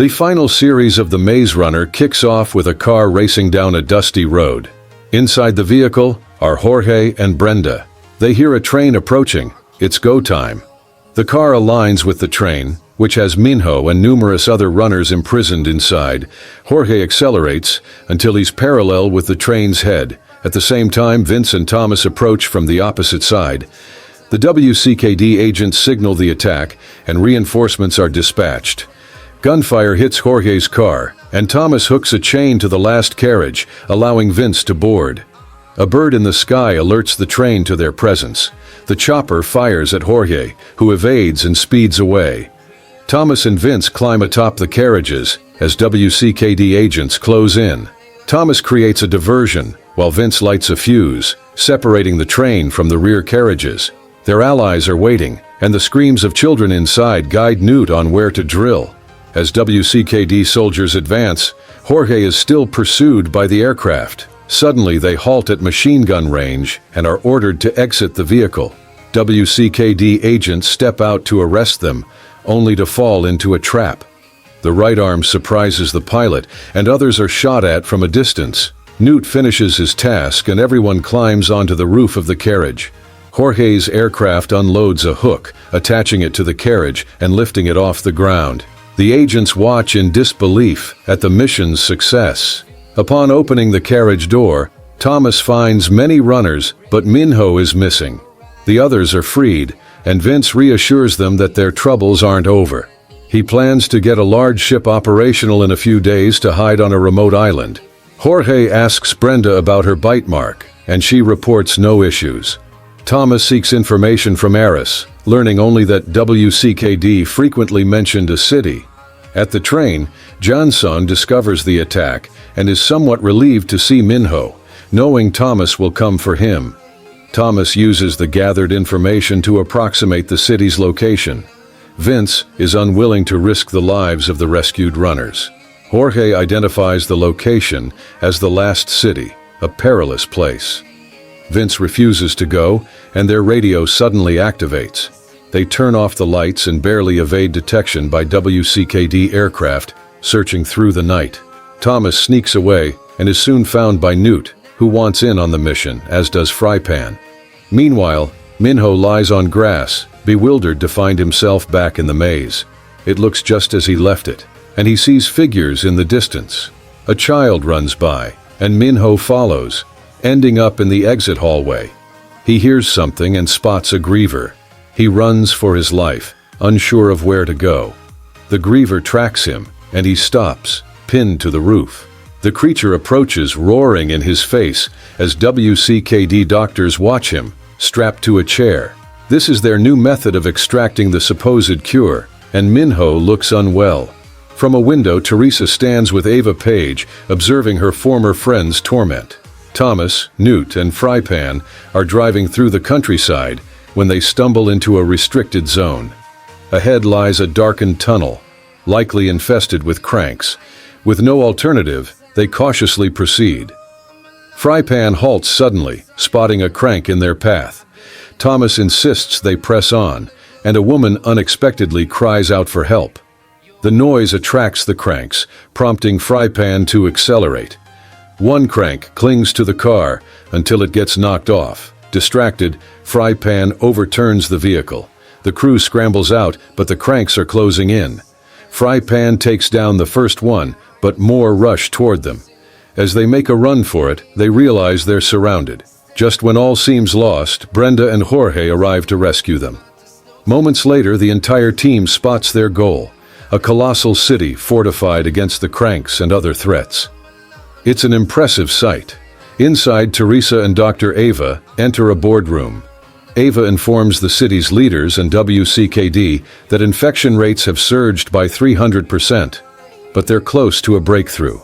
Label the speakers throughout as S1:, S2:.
S1: The final series of The Maze Runner kicks off with a car racing down a dusty road. Inside the vehicle are Jorge and Brenda. They hear a train approaching. It's go time. The car aligns with the train, which has Minho and numerous other runners imprisoned inside. Jorge accelerates until he's parallel with the train's head. At the same time, Vince and Thomas approach from the opposite side. The WCKD agents signal the attack, and reinforcements are dispatched. Gunfire hits Jorge's car, and Thomas hooks a chain to the last carriage, allowing Vince to board. A bird in the sky alerts the train to their presence. The chopper fires at Jorge, who evades and speeds away. Thomas and Vince climb atop the carriages as WCKD agents close in. Thomas creates a diversion, while Vince lights a fuse, separating the train from the rear carriages. Their allies are waiting, and the screams of children inside guide Newt on where to drill. As WCKD soldiers advance, Jorge is still pursued by the aircraft. Suddenly, they halt at machine gun range and are ordered to exit the vehicle. WCKD agents step out to arrest them, only to fall into a trap. The right arm surprises the pilot, and others are shot at from a distance. Newt finishes his task, and everyone climbs onto the roof of the carriage. Jorge's aircraft unloads a hook, attaching it to the carriage and lifting it off the ground. The agents watch in disbelief at the mission's success. Upon opening the carriage door, Thomas finds many runners, but Minho is missing. The others are freed, and Vince reassures them that their troubles aren't over. He plans to get a large ship operational in a few days to hide on a remote island. Jorge asks Brenda about her bite mark, and she reports no issues. Thomas seeks information from Eris, learning only that WCKD frequently mentioned a city. At the train, Johnson discovers the attack and is somewhat relieved to see Minho, knowing Thomas will come for him. Thomas uses the gathered information to approximate the city's location. Vince is unwilling to risk the lives of the rescued runners. Jorge identifies the location as the last city, a perilous place. Vince refuses to go, and their radio suddenly activates. They turn off the lights and barely evade detection by WCKD aircraft searching through the night. Thomas sneaks away and is soon found by Newt, who wants in on the mission, as does Frypan. Meanwhile, Minho lies on grass, bewildered to find himself back in the maze. It looks just as he left it, and he sees figures in the distance. A child runs by, and Minho follows, ending up in the exit hallway. He hears something and spots a griever. He runs for his life, unsure of where to go. The griever tracks him, and he stops, pinned to the roof. The creature approaches, roaring in his face, as WCKD doctors watch him, strapped to a chair. This is their new method of extracting the supposed cure, and Minho looks unwell. From a window, Teresa stands with Ava Page, observing her former friend's torment. Thomas, Newt, and Frypan are driving through the countryside when they stumble into a restricted zone. Ahead lies a darkened tunnel, likely infested with cranks. With no alternative, they cautiously proceed. Frypan halts suddenly, spotting a crank in their path. Thomas insists they press on, and a woman unexpectedly cries out for help. The noise attracts the cranks, prompting Frypan to accelerate. One crank clings to the car until it gets knocked off. Distracted, Frypan overturns the vehicle. The crew scrambles out, but the cranks are closing in. Frypan takes down the first one, but more rush toward them. As they make a run for it, they realize they're surrounded. Just when all seems lost, Brenda and Jorge arrive to rescue them. Moments later, the entire team spots their goal, a colossal city fortified against the cranks and other threats. It's an impressive sight. Inside, Teresa and Dr. Ava enter a boardroom. Ava informs the city's leaders and WCKD that infection rates have surged by 300%, but they're close to a breakthrough.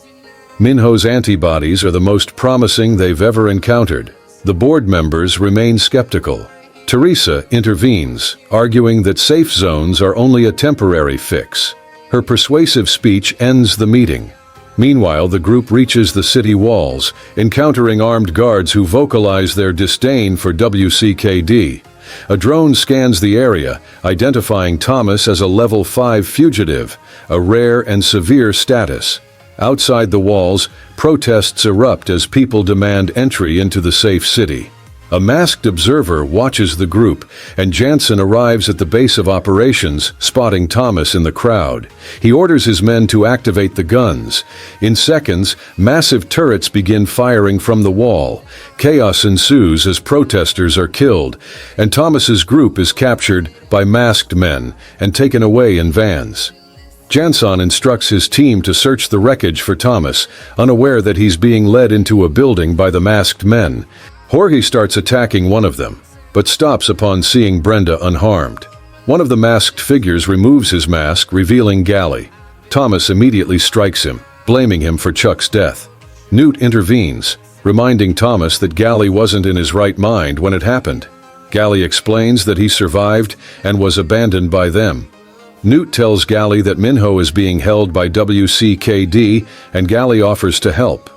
S1: Minho's antibodies are the most promising they've ever encountered. The board members remain skeptical. Teresa intervenes, arguing that safe zones are only a temporary fix. Her persuasive speech ends the meeting. Meanwhile, the group reaches the city walls, encountering armed guards who vocalize their disdain for WCKD. A drone scans the area, identifying Thomas as a level 5 fugitive, a rare and severe status. Outside the walls, protests erupt as people demand entry into the safe city. A masked observer watches the group, and Jansen arrives at the base of operations, spotting Thomas in the crowd. He orders his men to activate the guns. In seconds, massive turrets begin firing from the wall. Chaos ensues as protesters are killed, and Thomas's group is captured by masked men and taken away in vans. Jansen instructs his team to search the wreckage for Thomas, unaware that he's being led into a building by the masked men. Jorge starts attacking one of them, but stops upon seeing Brenda unharmed. One of the masked figures removes his mask, revealing Gally. Thomas immediately strikes him, blaming him for Chuck's death. Newt intervenes, reminding Thomas that Gally wasn't in his right mind when it happened. Gally explains that he survived and was abandoned by them. Newt tells Gally that Minho is being held by WCKD, and Gally offers to help.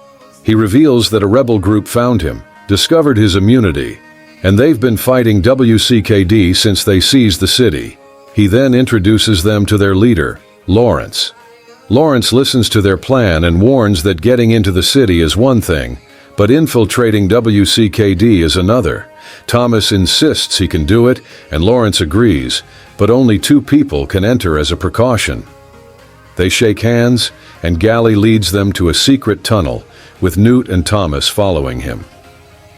S1: He reveals that a rebel group found him, discovered his immunity, and they've been fighting WCKD since they seized the city. He then introduces them to their leader, Lawrence. Lawrence listens to their plan and warns that getting into the city is one thing, but infiltrating WCKD is another. Thomas insists he can do it, and Lawrence agrees, but only 2 people can enter as a precaution. They shake hands, and Gally leads them to a secret tunnel, with Newt and Thomas following him.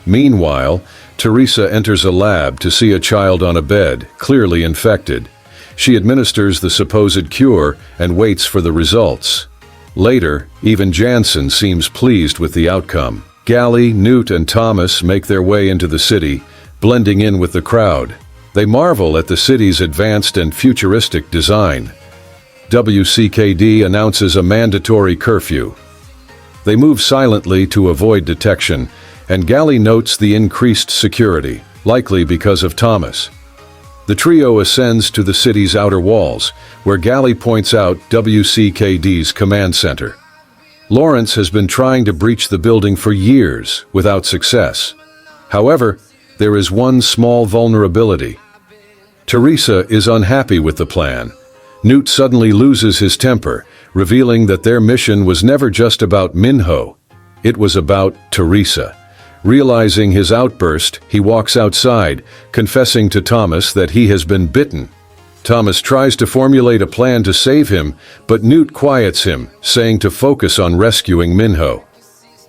S1: Meanwhile, Teresa enters a lab to see a child on a bed, clearly infected. She administers the supposed cure and waits for the results. Later, even Jansen seems pleased with the outcome. Gally, Newt, and Thomas make their way into the city, blending in with the crowd. They marvel at the city's advanced and futuristic design. WCKD announces a mandatory curfew. They move silently to avoid detection, and Gally notes the increased security, likely because of Thomas. The trio ascends to the city's outer walls, where Gally points out WCKD's command center. Lawrence has been trying to breach the building for years, without success. However, there is one small vulnerability. Teresa is unhappy with the plan. Newt suddenly loses his temper, revealing that their mission was never just about Minho. It was about Teresa. Realizing his outburst, he walks outside, confessing to Thomas that he has been bitten. Thomas tries to formulate a plan to save him, but Newt quiets him, saying to focus on rescuing Minho.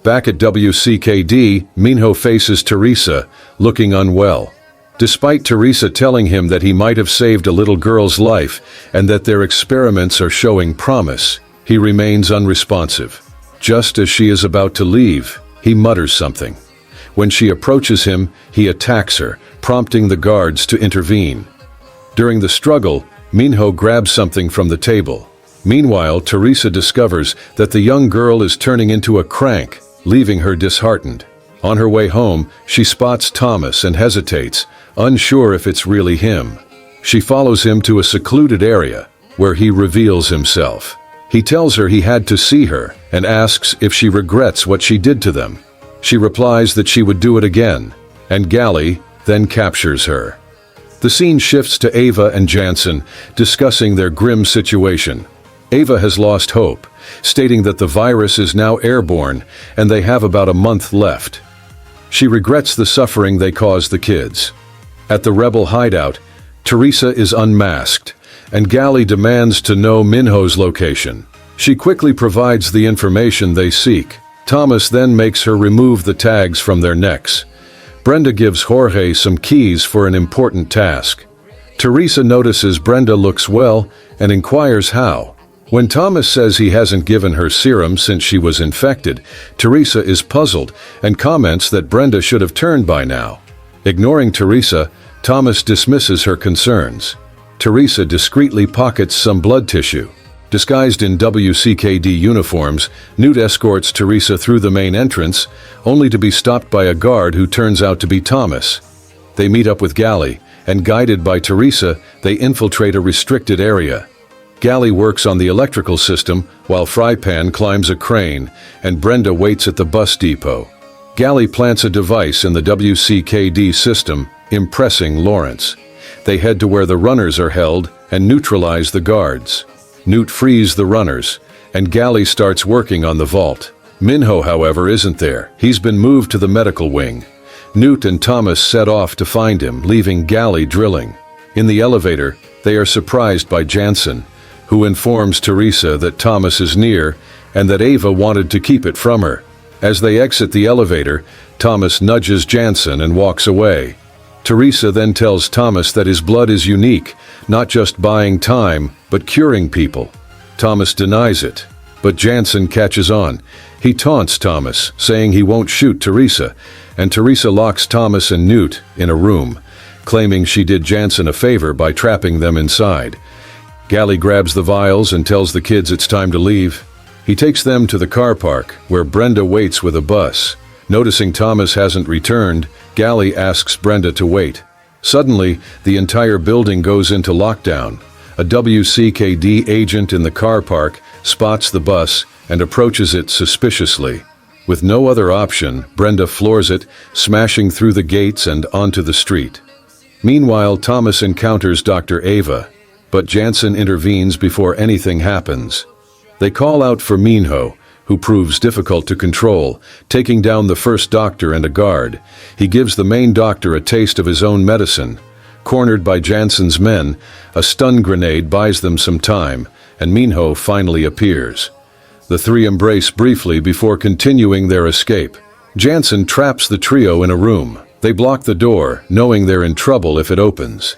S1: Back at WCKD, Minho faces Teresa, looking unwell. Despite Teresa telling him that he might have saved a little girl's life and that their experiments are showing promise, he remains unresponsive. Just as she is about to leave, he mutters something. When she approaches him, he attacks her, prompting the guards to intervene. During the struggle, Minho grabs something from the table. Meanwhile, Teresa discovers that the young girl is turning into a crank, leaving her disheartened. On her way home, she spots Thomas and hesitates, unsure if it's really him. She follows him to a secluded area, where he reveals himself. He tells her he had to see her and asks if she regrets what she did to them. She replies that she would do it again, and Gally then captures her. The scene shifts to Ava and Jansen, discussing their grim situation. Ava has lost hope, stating that the virus is now airborne and they have about a month left. She regrets the suffering they caused the kids. At the rebel hideout, Teresa is unmasked, and Gally demands to know Minho's location. She quickly provides the information they seek. Thomas then makes her remove the tags from their necks. Brenda gives Jorge some keys for an important task. Teresa notices Brenda looks well and inquires how. When Thomas says he hasn't given her serum since she was infected, Teresa is puzzled and comments that Brenda should have turned by now. Ignoring Teresa, Thomas dismisses her concerns. Teresa discreetly pockets some blood tissue. Disguised in WCKD uniforms, Newt escorts Teresa through the main entrance, only to be stopped by a guard who turns out to be Thomas. They meet up with Gally, and guided by Teresa, they infiltrate a restricted area. Gally works on the electrical system, while Frypan climbs a crane, and Brenda waits at the bus depot. Gally plants a device in the WCKD system, impressing Lawrence. They head to where the runners are held and neutralize the guards. Newt frees the runners, and Gally starts working on the vault. Minho, however, isn't there. He's been moved to the medical wing. Newt and Thomas set off to find him, leaving Gally drilling. In the elevator, they are surprised by Jansen, who informs Teresa that Thomas is near and that Ava wanted to keep it from her. As they exit the elevator, Thomas nudges Jansen and walks away. Teresa then tells Thomas that his blood is unique, not just buying time, but curing people. Thomas denies it, but Jansen catches on. He taunts Thomas, saying he won't shoot Teresa, and Teresa locks Thomas and Newt in a room, claiming she did Jansen a favor by trapping them inside. Gally grabs the vials and tells the kids it's time to leave. He takes them to the car park, where Brenda waits with a bus. Noticing Thomas hasn't returned, Gally asks Brenda to wait. Suddenly, the entire building goes into lockdown. A WCKD agent in the car park spots the bus and approaches it suspiciously. With no other option, Brenda floors it, smashing through the gates and onto the street. Meanwhile, Thomas encounters Dr. Ava, but Jansen intervenes before anything happens. They call out for Minho, who proves difficult to control, taking down the first doctor and a guard. He gives the main doctor a taste of his own medicine. Cornered by Jansen's men, a stun grenade buys them some time, and Minho finally appears. The three embrace briefly before continuing their escape. Jansen traps the trio in a room. They block the door, knowing they're in trouble if it opens.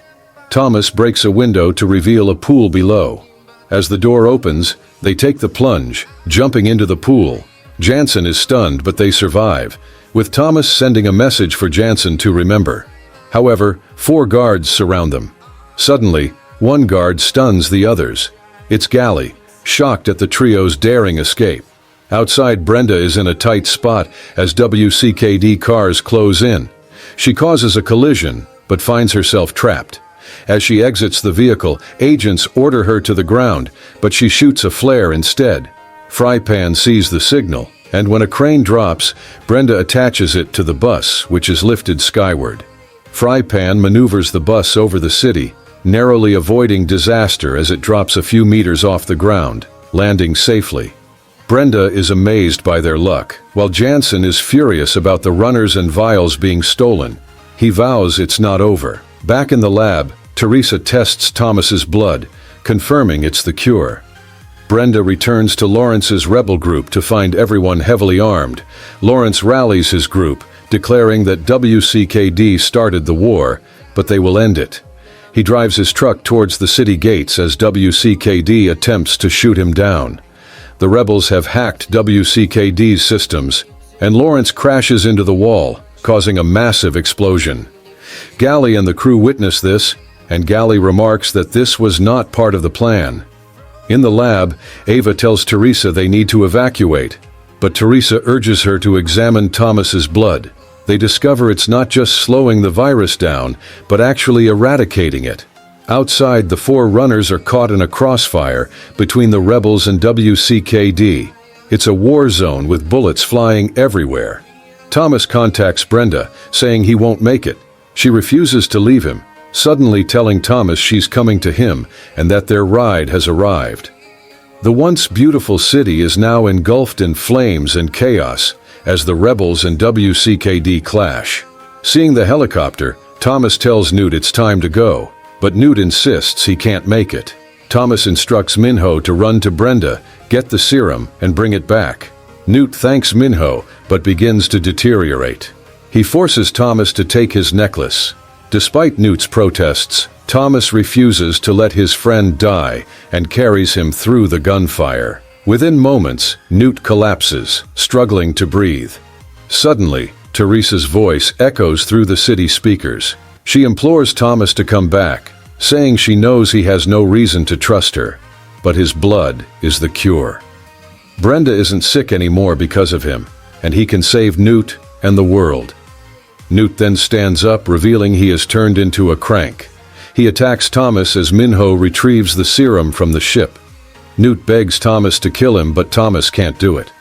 S1: Thomas breaks a window to reveal a pool below. As the door opens, they take the plunge, jumping into the pool. Jansen is stunned, but they survive, with Thomas sending a message for Jansen to remember. However, 4 guards surround them. Suddenly, one guard stuns the others. It's Gally, shocked at the trio's daring escape. Outside, Brenda is in a tight spot as WCKD cars close in. She causes a collision, but finds herself trapped. As she exits the vehicle, agents order her to the ground, but she shoots a flare instead. Frypan sees the signal, and when a crane drops, Brenda attaches it to the bus, which is lifted skyward. Frypan maneuvers the bus over the city, narrowly avoiding disaster as it drops a few meters off the ground, landing safely. Brenda is amazed by their luck, while Jansen is furious about the runners and vials being stolen. He vows it's not over. Back in the lab, Teresa tests Thomas's blood, confirming it's the cure. Brenda returns to Lawrence's rebel group to find everyone heavily armed. Lawrence rallies his group, declaring that WCKD started the war, but they will end it. He drives his truck towards the city gates as WCKD attempts to shoot him down. The rebels have hacked WCKD's systems, and Lawrence crashes into the wall, causing a massive explosion. Gally and the crew witness this, and Gally remarks that this was not part of the plan. In the lab, Ava tells Teresa they need to evacuate, but Teresa urges her to examine Thomas's blood. They discover it's not just slowing the virus down, but actually eradicating it. Outside, the 4 runners are caught in a crossfire between the rebels and WCKD. It's a war zone with bullets flying everywhere. Thomas contacts Brenda, saying he won't make it. She refuses to leave him, suddenly telling Thomas she's coming to him and that their ride has arrived. The once beautiful city is now engulfed in flames and chaos as the rebels and WCKD clash. Seeing the helicopter, Thomas tells Newt it's time to go, but Newt insists he can't make it. Thomas instructs Minho to run to Brenda, get the serum, and bring it back. Newt thanks Minho, but begins to deteriorate. He forces Thomas to take his necklace. Despite Newt's protests, Thomas refuses to let his friend die and carries him through the gunfire. Within moments, Newt collapses, struggling to breathe. Suddenly, Teresa's voice echoes through the city speakers. She implores Thomas to come back, saying she knows he has no reason to trust her, but his blood is the cure. Brenda isn't sick anymore because of him, and he can save Newt and the world. Newt then stands up, revealing he has turned into a crank. He attacks Thomas as Minho retrieves the serum from the ship. Newt begs Thomas to kill him, but Thomas can't do it.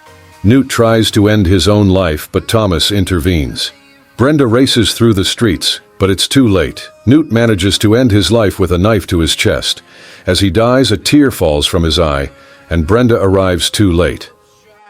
S1: Newt tries to end his own life, but Thomas intervenes. Brenda races through the streets, But it's too late. Newt manages to end his life with a knife to his chest. As he dies, a tear falls from his eye, and Brenda arrives too late.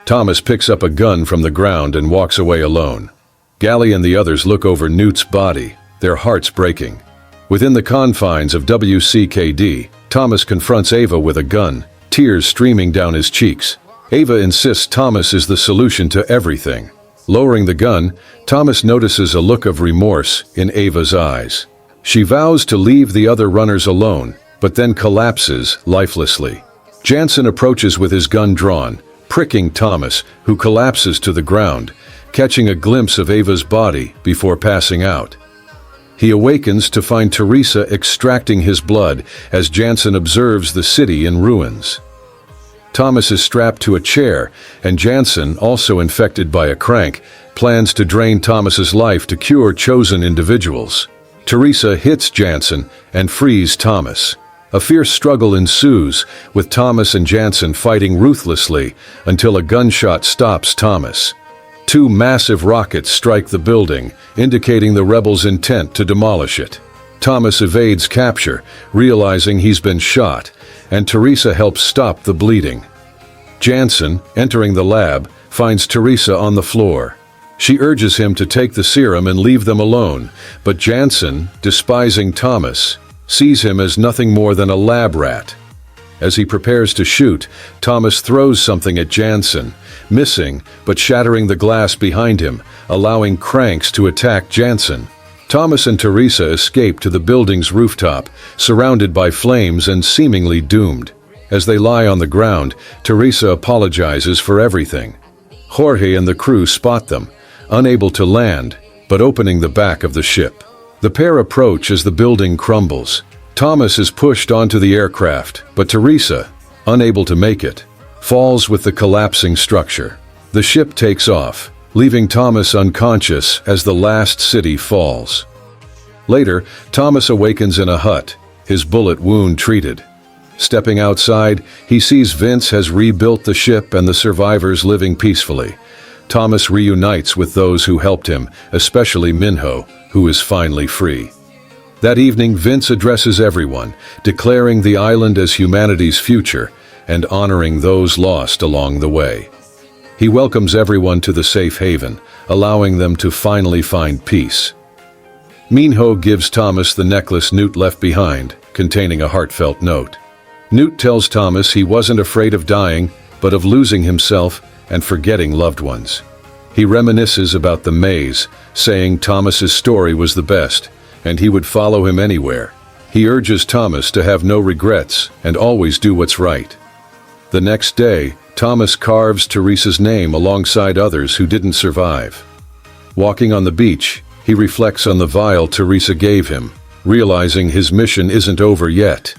S1: Thomas picks up a gun from the ground and walks away alone. Gally and the others look over Newt's body, their hearts breaking. Within the confines of WCKD, Thomas confronts Ava with a gun, tears streaming down his cheeks. Ava insists Thomas is the solution to everything. Lowering the gun, Thomas notices a look of remorse in Ava's eyes. She vows to leave the other runners alone, but then collapses lifelessly. Jansen approaches with his gun drawn, pricking Thomas, who collapses to the ground, catching a glimpse of Ava's body before passing out. He awakens to find Teresa extracting his blood as Jansen observes the city in ruins. Thomas is strapped to a chair, and Jansen, also infected by a crank, plans to drain Thomas's life to cure chosen individuals. Teresa hits Jansen and frees Thomas. A fierce struggle ensues, with Thomas and Jansen fighting ruthlessly until a gunshot stops Thomas. Two massive rockets strike the building, indicating the rebels' intent to demolish it. Thomas evades capture, realizing he's been shot, and Teresa helps stop the bleeding. Jansen, entering the lab, finds Teresa on the floor. She urges him to take the serum and leave them alone, but Jansen, despising Thomas, sees him as nothing more than a lab rat. As he prepares to shoot, Thomas throws something at Jansen, missing but shattering the glass behind him, allowing cranks to attack Jansen. Thomas and Teresa escape to the building's rooftop, surrounded by flames and seemingly doomed. As they lie on the ground, Teresa apologizes for everything. Jorge and the crew spot them, unable to land, but opening the back of the ship. The pair approach as the building crumbles. Thomas is pushed onto the aircraft, but Teresa, unable to make it, falls with the collapsing structure. The ship takes off, leaving Thomas unconscious as the last city falls. Later, Thomas awakens in a hut, his bullet wound treated. Stepping outside, he sees Vince has rebuilt the ship and the survivors living peacefully. Thomas reunites with those who helped him, especially Minho, who is finally free. That evening, Vince addresses everyone, declaring the island as humanity's future and honoring those lost along the way. He welcomes everyone to the safe haven, allowing them to finally find peace. Minho gives Thomas the necklace Newt left behind, containing a heartfelt note. Newt tells Thomas he wasn't afraid of dying, but of losing himself and forgetting loved ones. He reminisces about the maze, saying Thomas's story was the best, and he would follow him anywhere. He urges Thomas to have no regrets and always do what's right. The next day, Thomas carves Teresa's name alongside others who didn't survive. Walking on the beach, he reflects on the vial Teresa gave him, realizing his mission isn't over yet.